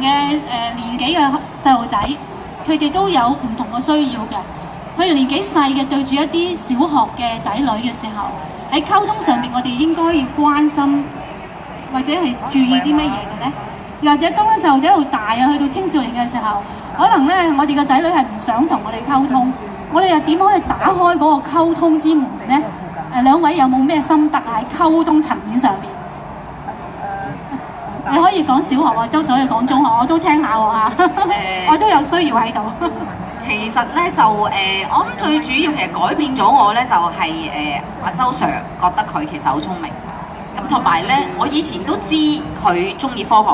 嘅年紀嘅細路仔，佢哋都有唔同嘅需要嘅。佢哋年紀細嘅對住一啲小學嘅仔女嘅時候，喺溝通上面我哋應該要關心或者係注意啲乜嘢嘅咧？又或者當啲細路仔到大啊，去到青少年嘅時候，可能咧我哋嘅仔女係唔想同我哋溝通，我哋又點可以打開嗰個溝通之門咧？兩位有冇咩心得喺溝通層面上面？你可以講小學啊，周所以講中學，我都聽下喎嚇，我都有需要喺度。其實咧就我諗最主要其實改變咗我咧就係阿周 Sir 覺得佢其實好聰明，咁同埋咧我以前都知佢中意科學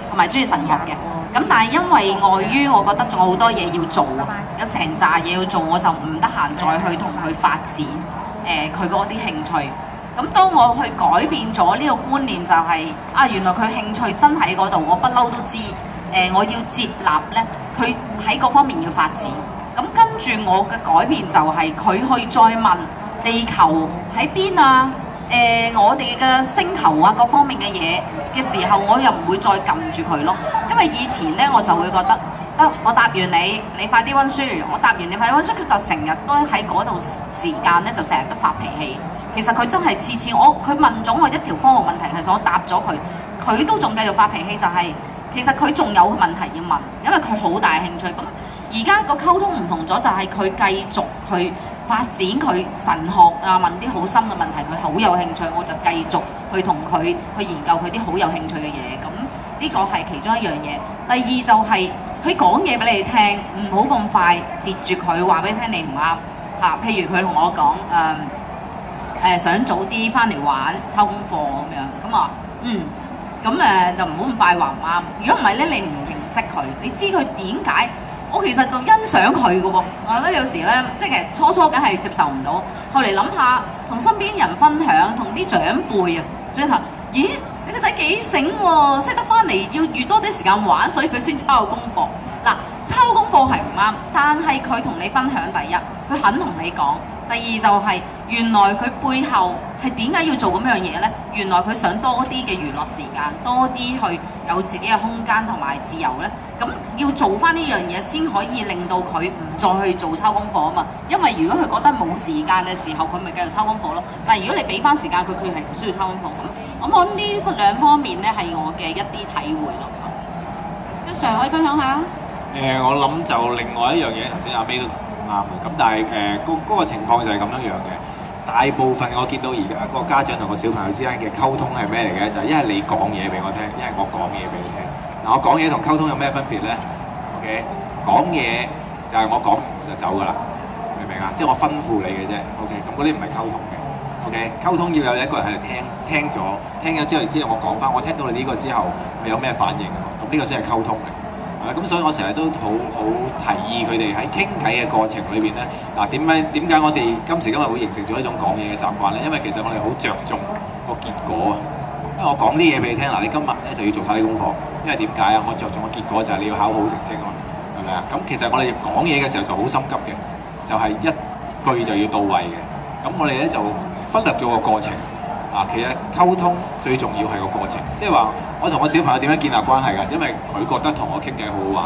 同埋中意神學嘅，咁但係因為礙於我覺得仲有好多嘢要做，有成扎嘢要做，我就唔得閒再去同佢發展佢嗰啲興趣。咁當我去改變咗呢個觀念，就係原來佢興趣真喺嗰度，我不嬲都知。我要接納咧，佢喺各方面要發展。咁跟住我嘅改變就係佢去再問地球喺邊啊？我哋嘅星球啊，各方面嘅嘢嘅時候，我又唔會再撳住佢咯。因為以前咧我就會覺得，得我答完你，你快啲温書；我答完你快啲温書，佢就成日都喺嗰度時間咧，就成日都發脾氣。其實佢真係次次佢問咗我一條科學問題，其實我答咗佢，佢都仲繼續發脾氣，就係其實佢仲有問題要問，因為佢好大興趣。咁而家個溝通唔同咗，就係佢繼續去發展佢神學啊，問啲好深嘅問題，佢好有興趣，我就繼續去同佢去研究佢啲好有興趣嘅嘢。咁呢個係其中一樣嘢。第二就係佢講嘢俾你聽，唔好咁快截住佢，話俾你聽你唔啱嚇。譬如佢同我講想早啲翻嚟玩抄功課咁樣，咁啊咁就唔好咁快話唔啱。如果唔係咧，你唔認識佢，你知佢點解？我其實都欣賞佢嘅喎。我覺得有時咧，即係其實初梗係接受唔到，後嚟諗下同身邊人分享，同啲長輩啊，最後咦你個仔幾醒喎，識得翻嚟要預多啲時間玩，所以佢先抄功課。嗱，抄功課係唔啱，但係佢同你分享第一，佢肯同你講。第二就係原來佢背後係點解要做咁樣嘢呢？原來佢想多啲嘅娛樂時間，多啲去有自己嘅空間同埋自由呢。咁要做翻呢樣嘢先可以令到佢唔再去做抄功課啊嘛。因為如果佢覺得冇時間嘅時候，佢咪繼續抄功課咯。但係如果你俾翻時間佢，佢係唔需要抄功課咁。我諗呢兩方面呢係我嘅一啲體會咯。周 Sir 可以分享下？我諗就另外一樣嘢，頭先阿 May 都啱嘅，咁但係嗰個情況就係咁樣嘅。大部分我見到而家個家長同個小朋友之間嘅溝通係咩嚟嘅？就係一係你講嘢俾我聽，一係我講嘢俾你聽。嗱，我講嘢同溝通有咩分別咧 ？OK， 講嘢就係我講就走㗎啦，明唔明啊？即係我吩咐你嘅啫。OK， 咁嗰啲唔係溝通嘅。OK， 溝通要有一個人喺度聽咗之後我講翻，我聽到你呢個之後，你有咩反應？咁呢個先係溝通嚟。咁所以我成日都好提議佢哋喺傾偈嘅過程裏邊咧，嗱點解我哋今時今日會形成咗一種講嘢嘅習慣咧？因為其實我哋好着重個結果啊，因為我講啲嘢俾你聽，嗱你今日咧就要做晒啲功課，因為點解啊？我着重個結果就係你要考好成績啊嘛，係咪啊？咁其實我哋講嘢嘅時候就好心急嘅，就係一句就要到位嘅，咁我哋咧就忽略咗個過程。其實溝通最重要係個過程，即係話我同我小朋友點樣建立關係㗎？因為佢覺得同我傾偈好好玩，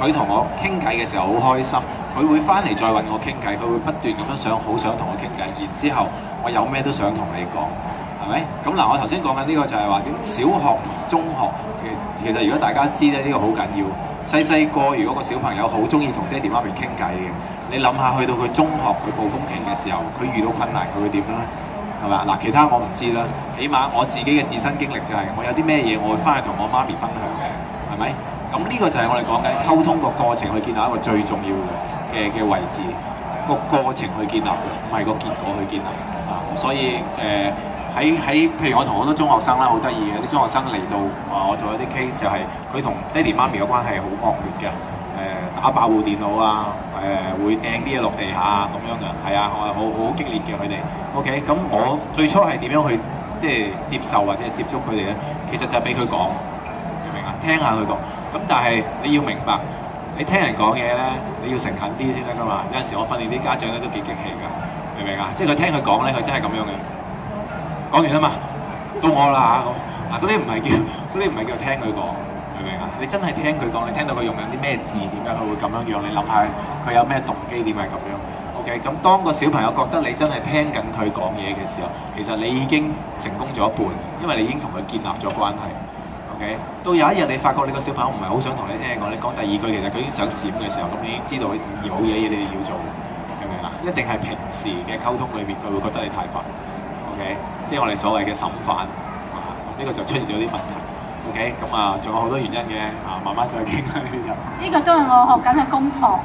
佢同我傾偈嘅時候好開心，佢會翻嚟再揾我傾偈，佢會不斷咁樣好想同我傾偈，然之後我有咩都想同你講，係咪？咁嗱，我頭先講緊呢個就係話點小學同中學其實如果大家知咧，呢個好緊要。細個如果個小朋友好中意同爹哋媽咪傾偈嘅，你諗下去到佢中學佢暴風期嘅時候，佢遇到困難佢會點咧？係嘛？嗱，其他我唔知啦。起碼我自己嘅自身經歷就係，我有啲咩嘢我會翻去同我媽咪分享嘅，係咪？咁呢個就係我哋講緊溝通個過程去建立一個最重要嘅位置，個過程去建立嘅，唔係個結果去建立啊。所以譬如我同好多中學生啦，好得意嘅啲中學生嚟到我做一啲 case 就係佢同爹哋媽咪嘅關係好惡劣嘅。打爆部電腦啊，會掟啲嘢落地下啊，咁樣嘅，係啊，我係好激烈嘅佢哋。OK， 咁我最初係點樣去即係接受或者係接觸佢哋咧？其實就係俾佢講，明唔明啊？聽下佢講。咁但係你要明白，你聽人講嘢咧，你要誠懇啲先得噶嘛。有陣時我訓練啲家長咧都幾激氣㗎，明唔明啊？即係佢聽佢講咧，佢真係咁樣嘅。講完啦嘛，到我啦嚇咁。嗱，嗰啲唔係叫聽佢講。明明唔明啊？你真係聽佢講，你聽到佢用緊啲咩字，點解佢會咁樣樣？你諗下佢有咩動機，點係咁樣？OK，咁當個小朋友覺得你真係聽緊佢講嘢嘅時候，其實你已經成功咗一半，因為你已經同佢建立咗關係。OK，到有一日你發覺你個小朋友唔係好想同你聽講，你講第二句其實佢已經想閃嘅時候，咁你已經知道有嘢你哋要做，明唔明啊？一定係平時嘅溝通裏邊，佢會覺得你太煩。OK， 即係我哋所謂嘅審犯啊，咁呢個就出現咗啲問題。OK， 咁啊，仲有好多原因嘅啊，慢慢再傾啦呢啲就。呢個都係我學緊嘅功課。